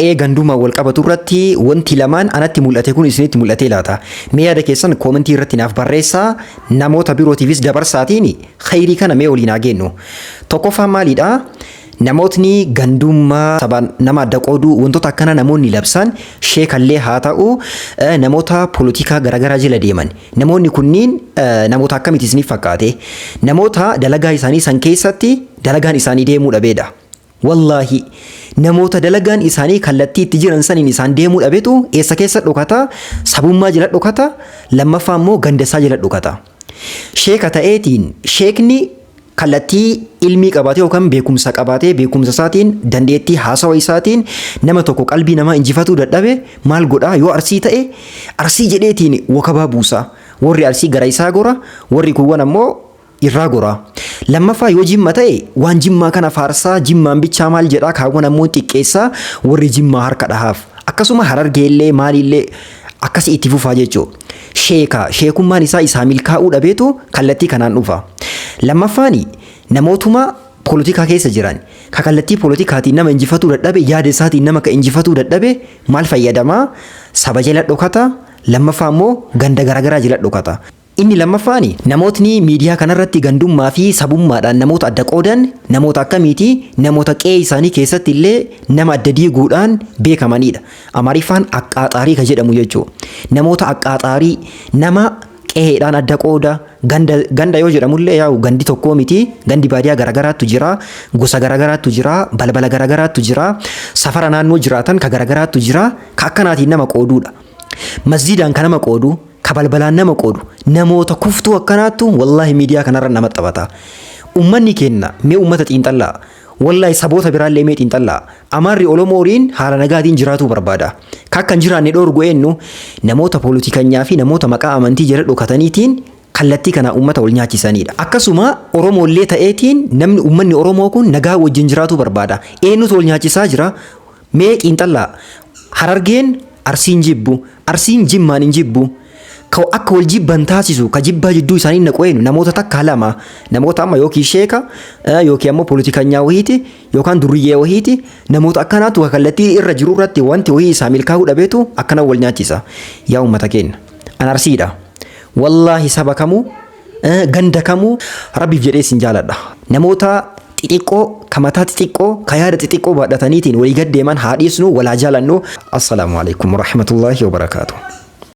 Ganduma wal qabatu irratti wanti lamaan anatti mul'ate kun isinitti mul'atee laata? Mee yaada keessan koomentii irratti naaf barreessaa, namoota birootiifis dabarsaatiin khayrii kana mee waliin haa geenyu. Tokkoffaan maalidha? Namootni gandummaa sabaan nama adda qooduu wantoota akkana namoonni labsan sheekallee haa ta'u namoota poolitikaa garaagaraa jala deeman. Namoonni kunniin namoota akkamitti isiniif fakkaate? Namoota dalagaa isaanii san keessatti dalagaan isaanii deemuu dhabeedha. Wallahi namoota dalagaan isaanii kallattii itti jiran saniin isaan deemuu dhabeetu eessa keessa dhokata? Sabummaa jala dhokata, lammaffaa immoo gandasaa jala dhokata. Sheeka ta'eetiin sheekni kallattii ilmii qabaatee yookaan beekumsa qabaatee beekumsa isaatiin dandeettii haasawa isaatiin nama tokko qalbii namaa injifatuu dadhabe maal godhaa? Yoo arsii ta'e arsii jedheetiin wakabaa buusa. Warri arsii gara isaa gora, warri kuwwan ammoo irraa gora. Lammaffaa yoo jimma ta'e waan jimmaa kana faarsaa jimmaan bichaa maal jedhaa kaawwan ammoo xiqqeessaa warri jimmaa harka dhahaaf. Akkasuma harargeellee maalillee akkasii itti fufaa jechuudha. Sheekummaan isaa milkaa'uu dhabeetu kallattii kanaan dhufa. Lammaffaani namootuma poolitikaa keessa jiran ka kallattii poolitikaatiin nama injifatuu dadhabe yaada isaatiin nama ka injifatuu dadhabe maal fayyadamaa? Saba jala dhokata. Lammaffaa immoo ganda garaagaraa jala dhokata. Inni lammaffaani namootni miidiyaa kanarratti gandummaa fi sabummaadhaan namoota adda qoodan namoota akkamiiti? Namoota qe'ee isaanii keessatti illee nama adda diiguudhaan beekamanidha. Amaariffaan aqqaaxaarii ka jedhamu jechuudha. Namoota aqqaaxaarii nama qe'eedhaan adda qooda ganda yoo jedhamullee yaa'u gandi tokkoo miti. Gandi baadiyyaa garaagaraatu jira, gosa garaagaraatu jira, balbala garaagaraatu jira, safara naannoo jiraatan ka garaagaraatu jira. Ka akkanaatiin nama qooduudha. Masjiidaan ka nama qoodu. Kabalbalaan nama qoodu namoota kuftuu akkanaattu wallahi miidiyaa kanarra nama taphata. Ummanni keenya mee ummata xiinxallaa? Wallahi saboota biraallee mee xiinxallaa? Amaarri Oromooriin haala nagaatiin jiraatuu barbaada. Kakkan jiraanne dhoorgu eenyu namoota poolitikanyaa fi namoota maqaa amantii jala dhokataniitiin kallattii kana ummata wal nyaachisanidha. Akkasuma Oromoollee ta'eetiin namni ummanni Oromoo kun nagaa wajjin jiraatuu barbaada. Eenyutu wal nyaachisaa jira? Mee xiinxallaa? Harargeen Arsiin jibbu, Arsiin Jimmaan hin jibbu. Akka wal jibban taasisu ka jibbaa jidduu isaanii naqoenu namoota takka lama namoota amma yookiin sheeka yookiin ammoo poolitikanyaa wahiiti yookaan duriyyee wahiiti namoota akkanaatu kallattii irra jiru irratti wanti wahii isaa milkaa'uu dhabeetu akkana wal nyaachisa. Yaa uummata keenya an arsiidha. Wallahi saba kamuu ganda kamuu rabbiif jedhee sin jaaladha. Namoota xixiqqoo kamataa xixiqqoo ka yaada xixiqqoo baadhataniitiin walii gad deeman haa dhiisnu walaa jaalannu. Assalaamu alaikum warahmatullahi wabarakaatuh.